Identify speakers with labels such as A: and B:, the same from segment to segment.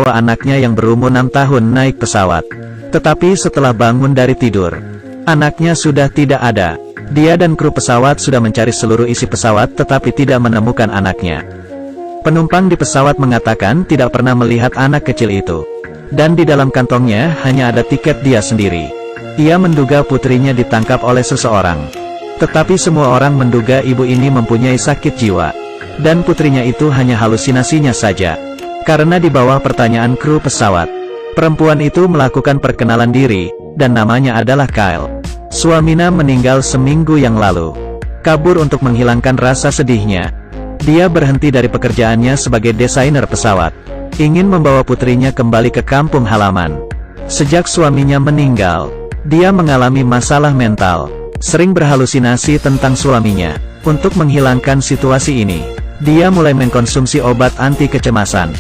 A: anaknya yang berumur 6 tahun naik pesawat. Tetapi setelah bangun dari tidur, anaknya sudah tidak ada. Dia dan kru pesawat sudah mencari seluruh isi pesawat tetapi tidak menemukan anaknya. Penumpang di pesawat mengatakan tidak pernah melihat anak kecil itu. Dan di dalam kantongnya hanya ada tiket dia sendiri. Ia menduga putrinya ditangkap oleh seseorang. Tetapi semua orang menduga ibu ini mempunyai sakit jiwa. Dan putrinya itu hanya halusinasinya saja. Karena di bawah pertanyaan kru pesawat, perempuan itu melakukan perkenalan diri, dan namanya adalah Kyle. Suaminya meninggal seminggu yang lalu. Kabur untuk menghilangkan rasa sedihnya. Dia berhenti dari pekerjaannya sebagai desainer pesawat. Ingin membawa putrinya kembali ke kampung halaman. Sejak suaminya meninggal, dia mengalami masalah mental. Sering berhalusinasi tentang suaminya. Untuk menghilangkan situasi ini, dia mulai mengkonsumsi obat anti kecemasan.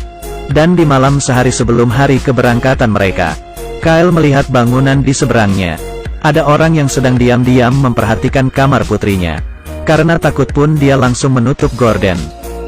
A: Dan di malam sehari sebelum hari keberangkatan mereka, Kyle melihat bangunan di seberangnya. Ada orang yang sedang diam-diam memperhatikan kamar putrinya. Karena takut pun dia langsung menutup gorden.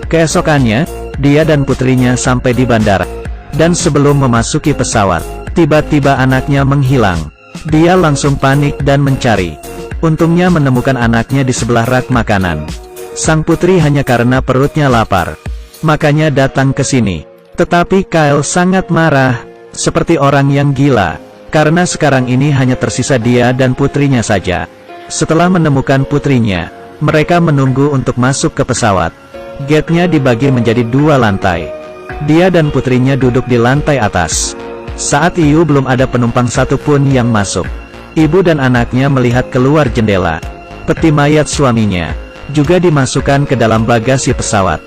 A: Keesokannya, dia dan putrinya sampai di bandara. Dan sebelum memasuki pesawat, tiba-tiba anaknya menghilang. Dia langsung panik dan mencari. Untungnya menemukan anaknya di sebelah rak makanan. Sang putri hanya karena perutnya lapar. Makanya datang ke sini. Tetapi Kyle sangat marah, seperti orang yang gila, karena sekarang ini hanya tersisa dia dan putrinya saja. Setelah menemukan putrinya, mereka menunggu untuk masuk ke pesawat. Gate-nya dibagi menjadi 2 lantai. Dia dan putrinya duduk di lantai atas. Saat itu belum ada penumpang satupun yang masuk. Ibu dan anaknya melihat keluar jendela. Peti mayat suaminya juga dimasukkan ke dalam bagasi pesawat.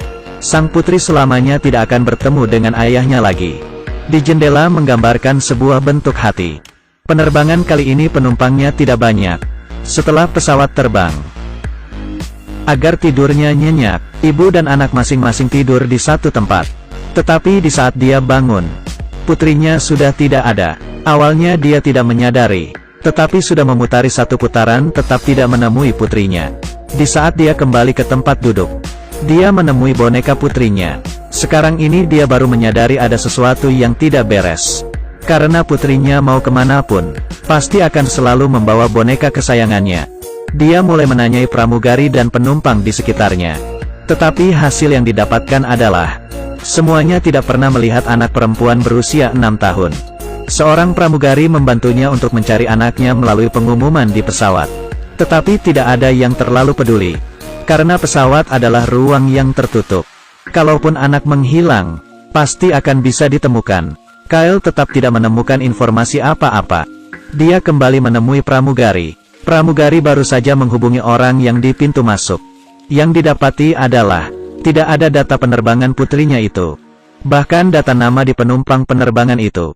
A: Sang putri selamanya tidak akan bertemu dengan ayahnya lagi. Di jendela menggambarkan sebuah bentuk hati. Penerbangan kali ini penumpangnya tidak banyak. Setelah pesawat terbang, agar tidurnya nyenyak, ibu dan anak masing-masing tidur di satu tempat. Tetapi di saat dia bangun, putrinya sudah tidak ada. Awalnya dia tidak menyadari, tetapi sudah memutari satu putaran tetap tidak menemui putrinya. Di saat dia kembali ke tempat duduk, dia menemui boneka putrinya. Sekarang ini dia baru menyadari ada sesuatu yang tidak beres. Karena putrinya mau kemanapun, pasti akan selalu membawa boneka kesayangannya. Dia mulai menanyai pramugari dan penumpang di sekitarnya. Tetapi hasil yang didapatkan adalah, semuanya tidak pernah melihat anak perempuan berusia 6 tahun. Seorang pramugari membantunya untuk mencari anaknya melalui pengumuman di pesawat. Tetapi tidak ada yang terlalu peduli. Karena pesawat adalah ruang yang tertutup. Kalaupun anak menghilang, pasti akan bisa ditemukan. Kyle tetap tidak menemukan informasi apa-apa. Dia kembali menemui pramugari. Pramugari baru saja menghubungi orang yang di pintu masuk. Yang didapati adalah, tidak ada data penerbangan putrinya itu. Bahkan data nama di penumpang penerbangan itu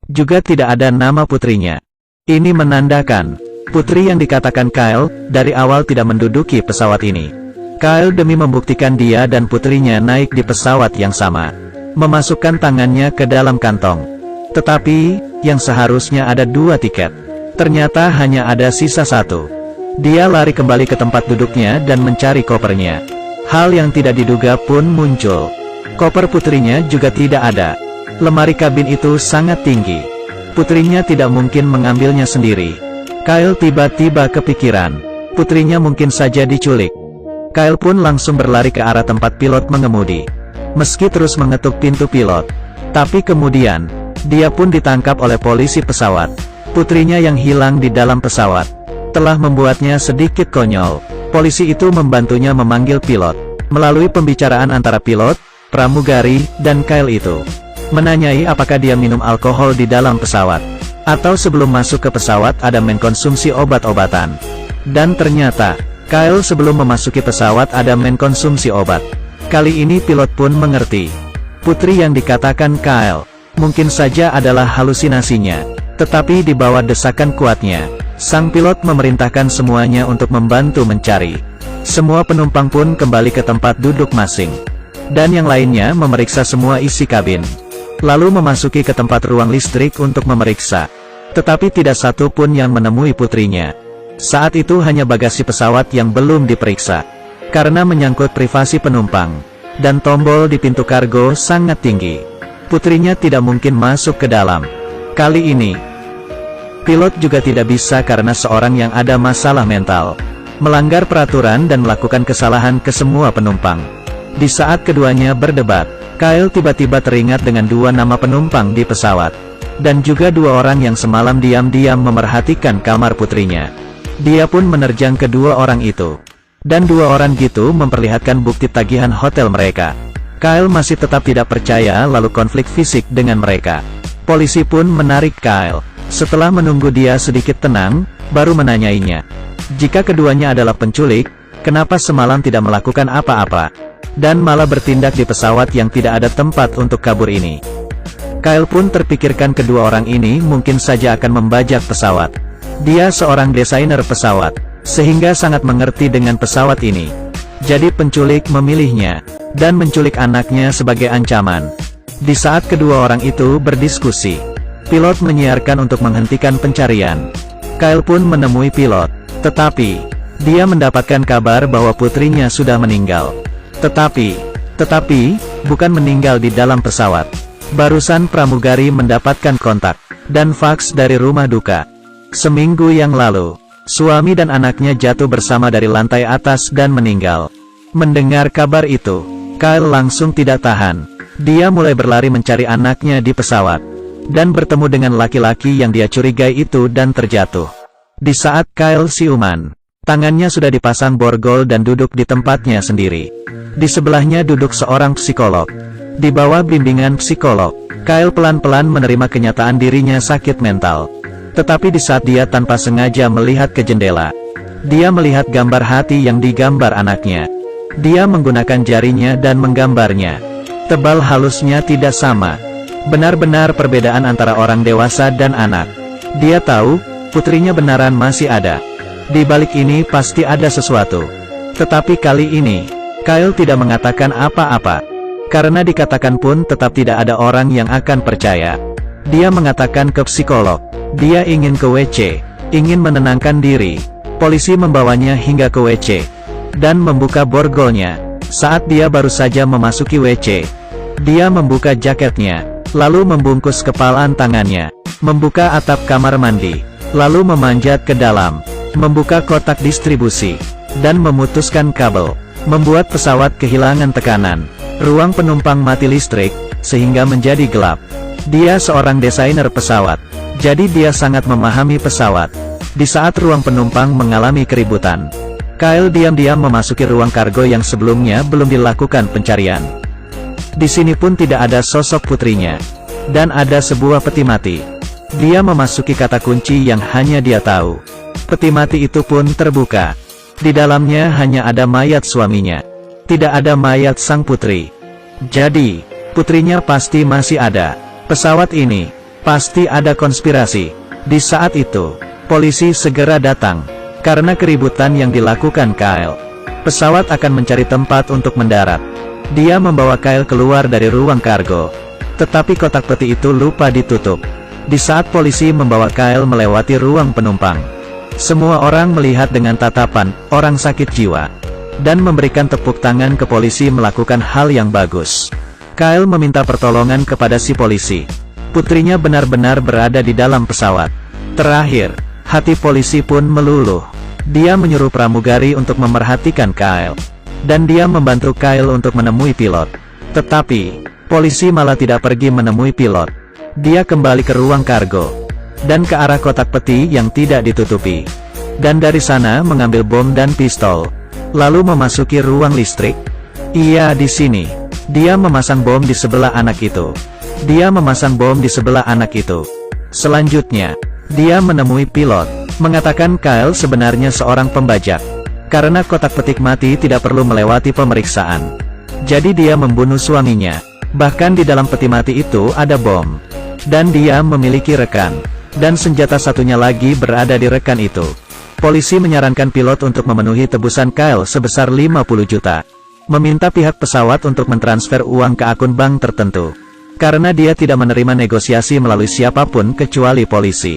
A: juga tidak ada nama putrinya. Ini menandakan, putri yang dikatakan Kyle, dari awal tidak menduduki pesawat ini. Kyle demi membuktikan dia dan putrinya naik di pesawat yang sama, memasukkan tangannya ke dalam kantong. Tetapi, yang seharusnya ada 2 tiket, ternyata hanya ada sisa 1. Dia lari kembali ke tempat duduknya dan mencari kopernya. Hal yang tidak diduga pun muncul. Koper putrinya juga tidak ada. Lemari kabin itu sangat tinggi. Putrinya tidak mungkin mengambilnya sendiri. Kyle tiba-tiba kepikiran, putrinya mungkin saja diculik. Kyle pun langsung berlari ke arah tempat pilot mengemudi. Meski terus mengetuk pintu pilot, tapi kemudian, dia pun ditangkap oleh polisi pesawat. Putrinya yang hilang di dalam pesawat telah membuatnya sedikit konyol. Polisi itu membantunya memanggil pilot. Melalui pembicaraan antara pilot, pramugari, dan Kyle itu, menanyai apakah dia minum alkohol di dalam pesawat, atau sebelum masuk ke pesawat ada mengkonsumsi obat-obatan. Dan ternyata, Kyle sebelum memasuki pesawat ada mengkonsumsi obat. Kali ini pilot pun mengerti. Putri yang dikatakan Kyle, mungkin saja adalah halusinasinya. Tetapi di bawah desakan kuatnya, sang pilot memerintahkan semuanya untuk membantu mencari. Semua penumpang pun kembali ke tempat duduk masing. Dan yang lainnya memeriksa semua isi kabin. Lalu memasuki ke tempat ruang listrik untuk memeriksa. Tetapi tidak satu pun yang menemui putrinya. Saat itu hanya bagasi pesawat yang belum diperiksa. Karena menyangkut privasi penumpang. Dan tombol di pintu kargo sangat tinggi. Putrinya tidak mungkin masuk ke dalam. Kali ini, pilot juga tidak bisa karena seorang yang ada masalah mental, melanggar peraturan dan melakukan kesalahan ke semua penumpang. Di saat keduanya berdebat, Kyle tiba-tiba teringat dengan dua nama penumpang di pesawat, dan juga dua orang yang semalam diam-diam memerhatikan kamar putrinya. Dia pun menerjang kedua orang itu, dan dua orang itu memperlihatkan bukti tagihan hotel mereka. Kyle masih tetap tidak percaya lalu konflik fisik dengan mereka. Polisi pun menarik Kyle. Setelah menunggu dia sedikit tenang, baru menanyainya. Jika keduanya adalah penculik, kenapa semalam tidak melakukan apa-apa, dan malah bertindak di pesawat yang tidak ada tempat untuk kabur ini. Kyle pun terpikirkan kedua orang ini mungkin saja akan membajak pesawat. Dia seorang desainer pesawat, sehingga sangat mengerti dengan pesawat ini. Jadi penculik memilihnya, dan menculik anaknya sebagai ancaman. Di saat kedua orang itu berdiskusi, pilot menyiarkan untuk menghentikan pencarian. Kyle pun menemui pilot, tetapi dia mendapatkan kabar bahwa putrinya sudah meninggal. Tetapi, bukan meninggal di dalam pesawat. Barusan pramugari mendapatkan kontak, dan faks dari rumah duka. Seminggu yang lalu, suami dan anaknya jatuh bersama dari lantai atas dan meninggal. Mendengar kabar itu, Kyle langsung tidak tahan. Dia mulai berlari mencari anaknya di pesawat, dan bertemu dengan laki-laki yang dia curigai itu dan terjatuh. Di saat Kyle siuman, tangannya sudah dipasang borgol dan duduk di tempatnya sendiri. Di sebelahnya duduk seorang psikolog. Di bawah bimbingan psikolog, Kyle pelan-pelan menerima kenyataan dirinya sakit mental. Tetapi di saat dia tanpa sengaja melihat ke jendela, dia melihat gambar hati yang digambar anaknya. Dia menggunakan jarinya dan menggambarnya. Tebal halusnya tidak sama. Benar-benar perbedaan antara orang dewasa dan anak. Dia tahu, putrinya benaran masih ada. Di balik ini pasti ada sesuatu. Tetapi kali ini, Kyle tidak mengatakan apa-apa. Karena dikatakan pun tetap tidak ada orang yang akan percaya. Dia mengatakan ke psikolog, dia ingin ke WC, ingin menenangkan diri. Polisi membawanya hingga ke WC, dan membuka borgolnya. Saat dia baru saja memasuki WC, dia membuka jaketnya, lalu membungkus kepalan tangannya, membuka atap kamar mandi, lalu memanjat ke dalam, membuka kotak distribusi, dan memutuskan kabel, membuat pesawat kehilangan tekanan. Ruang penumpang mati listrik, sehingga menjadi gelap. Dia seorang desainer pesawat, jadi dia sangat memahami pesawat. Di saat ruang penumpang mengalami keributan, Kyle diam-diam memasuki ruang kargo yang sebelumnya belum dilakukan pencarian. Di sini pun tidak ada sosok putrinya, dan ada sebuah peti mati. Dia memasuki kata kunci yang hanya dia tahu. Peti mati itu pun terbuka. Di dalamnya hanya ada mayat suaminya. Tidak ada mayat sang putri. Jadi, putrinya pasti masih ada. Pesawat ini, pasti ada konspirasi. Di saat itu, polisi segera datang. Karena keributan yang dilakukan Kyle, pesawat akan mencari tempat untuk mendarat. Dia membawa Kyle keluar dari ruang kargo. Tetapi kotak peti itu lupa ditutup. Di saat polisi membawa Kyle melewati ruang penumpang, semua orang melihat dengan tatapan orang sakit jiwa, dan memberikan tepuk tangan ke polisi melakukan hal yang bagus. Kyle meminta pertolongan kepada si polisi. Putrinya benar-benar berada di dalam pesawat. Terakhir, hati polisi pun meluluh. Dia menyuruh pramugari untuk memerhatikan Kyle, dan dia membantu Kyle untuk menemui pilot. Tetapi, polisi malah tidak pergi menemui pilot. Dia kembali ke ruang kargo, dan ke arah kotak peti yang tidak ditutupi. Dan dari sana mengambil bom dan pistol. Lalu memasuki ruang listrik. Iya, di sini. Dia memasang bom di sebelah anak itu. Dia memasang bom di sebelah anak itu. Selanjutnya, dia menemui pilot, mengatakan Kyle sebenarnya seorang pembajak. Karena kotak petik mati tidak perlu melewati pemeriksaan. Jadi dia membunuh suaminya. Bahkan di dalam peti mati itu ada bom. Dan dia memiliki rekan. Dan senjata satunya lagi berada di rekan itu. Polisi menyarankan pilot untuk memenuhi tebusan Kyle sebesar 50 juta. Meminta pihak pesawat untuk mentransfer uang ke akun bank tertentu. Karena dia tidak menerima negosiasi melalui siapapun kecuali polisi.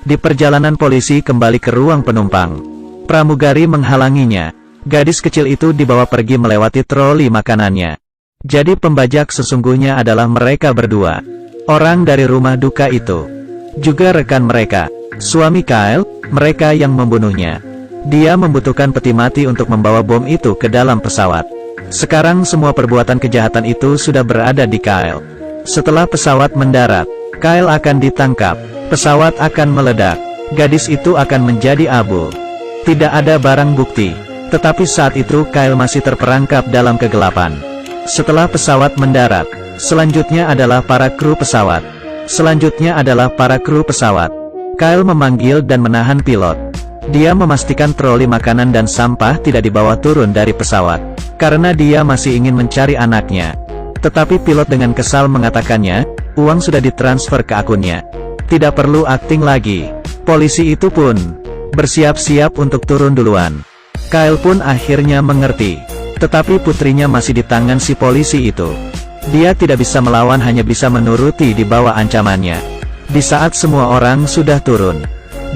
A: Di perjalanan polisi kembali ke ruang penumpang, pramugari menghalanginya. Gadis kecil itu dibawa pergi melewati troli makanannya. Jadi pembajak sesungguhnya adalah mereka berdua. Orang dari rumah duka itu. Juga rekan mereka. Suami Kyle, mereka yang membunuhnya. Dia membutuhkan peti mati untuk membawa bom itu ke dalam pesawat. Sekarang semua perbuatan kejahatan itu sudah berada di Kyle. Setelah pesawat mendarat, Kyle akan ditangkap. Pesawat akan meledak. Gadis itu akan menjadi abu. Tidak ada barang bukti. Tetapi saat itu Kyle masih terperangkap dalam kegelapan. Setelah pesawat mendarat, selanjutnya adalah para kru pesawat. Selanjutnya adalah para kru pesawat. Kyle memanggil dan menahan pilot. Dia memastikan troli makanan dan sampah tidak dibawa turun dari pesawat. Karena dia masih ingin mencari anaknya. Tetapi pilot dengan kesal mengatakannya, uang sudah ditransfer ke akunnya. Tidak perlu akting lagi. Polisi itu pun bersiap-siap untuk turun duluan. Kyle pun akhirnya mengerti. Tetapi putrinya masih di tangan si polisi itu. Dia tidak bisa melawan, hanya bisa menuruti di bawah ancamannya. Di saat semua orang sudah turun,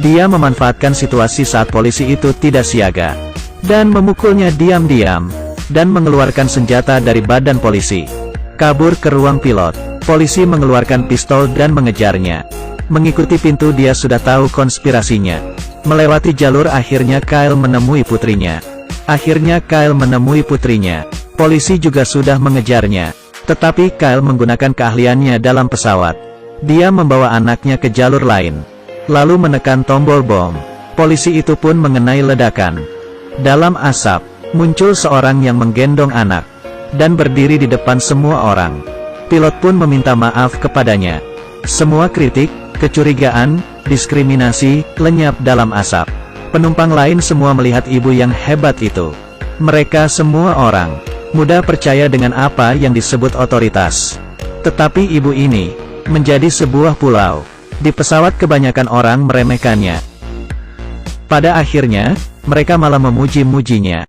A: dia memanfaatkan situasi saat polisi itu tidak siaga. Dan memukulnya diam-diam. Dan mengeluarkan senjata dari badan polisi. Kabur ke ruang pilot. Polisi mengeluarkan pistol dan mengejarnya. Mengikuti pintu, dia sudah tahu konspirasinya. Melewati jalur, akhirnya Kyle menemui putrinya. Polisi juga sudah mengejarnya. Tetapi Kyle menggunakan keahliannya dalam pesawat. Dia membawa anaknya ke jalur lain. Lalu menekan tombol bom. Polisi itu pun mengenai ledakan. Dalam asap, muncul seorang yang menggendong anak. Dan berdiri di depan semua orang. Pilot pun meminta maaf kepadanya. Semua kritik, kecurigaan, diskriminasi, lenyap dalam asap. Penumpang lain semua melihat ibu yang hebat itu. Mereka semua orang mudah percaya dengan apa yang disebut otoritas. Tetapi ibu ini menjadi sebuah pulau. Di pesawat kebanyakan orang meremehkannya. Pada akhirnya, mereka malah memuji-mujinya.